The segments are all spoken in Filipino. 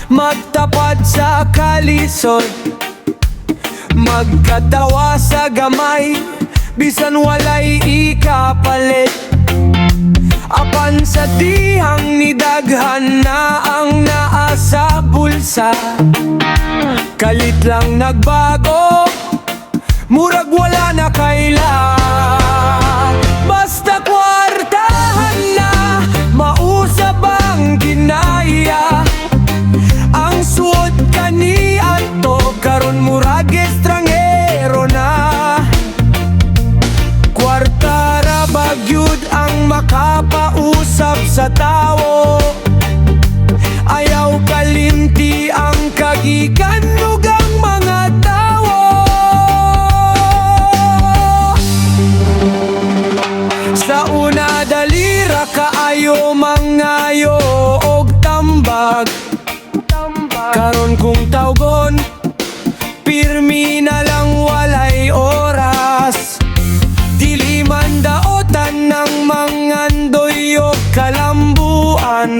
magtapat sa kalisod, magkatawa sa gamay, bisan walay ikapalit. Apan sa dihang nidaghan na ang naa sa bulsa, kalit lang nagbago, murag wala na kailan. Basta kwartahan na, mausab ang ginaya, ang suot kani ato karon murag estranghero na. Kwarta ra bagyud ang makapausap sa tawo, ayaw kalimti ang kagikan ug ang mga tawo. Sa una dali ra kaayo mangayo og tambag, karon kung tawgon pirmi na lang walay oras. Dili man daotan ng mangandoy o kalambuan,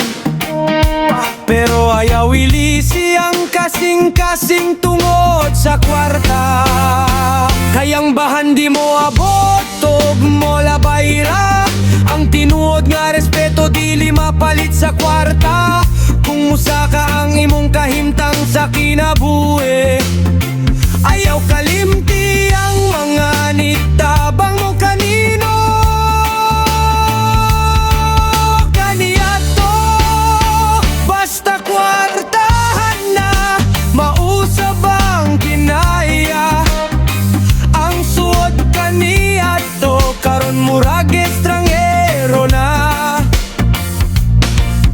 pero ayaw ilisi ang kasing-kasing tungod sa kwarta. Kayang bahan di mo abot og mo labayra, ang tinuod nga respeto dili mapalit sa kwarta. Kung musa ka ang imong kahimtang sa kinabuhi, ayaw kalimti ang mga nitabang mo kanino. Kaniadto, basta kwartahan na, mausab ang kinaya, ang suot kaniadto karon murag estranghero na.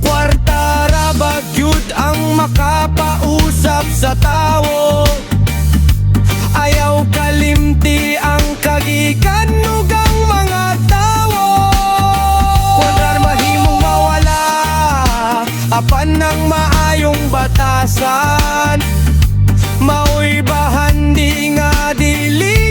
Kwarta ra bagyud ang makapausap sa tawo, ayaw kalimti ang kagikan ug ang mga tawo. Kwarta mahimong mawala, apan ng maayong batasan, mao'y bahandi nga dili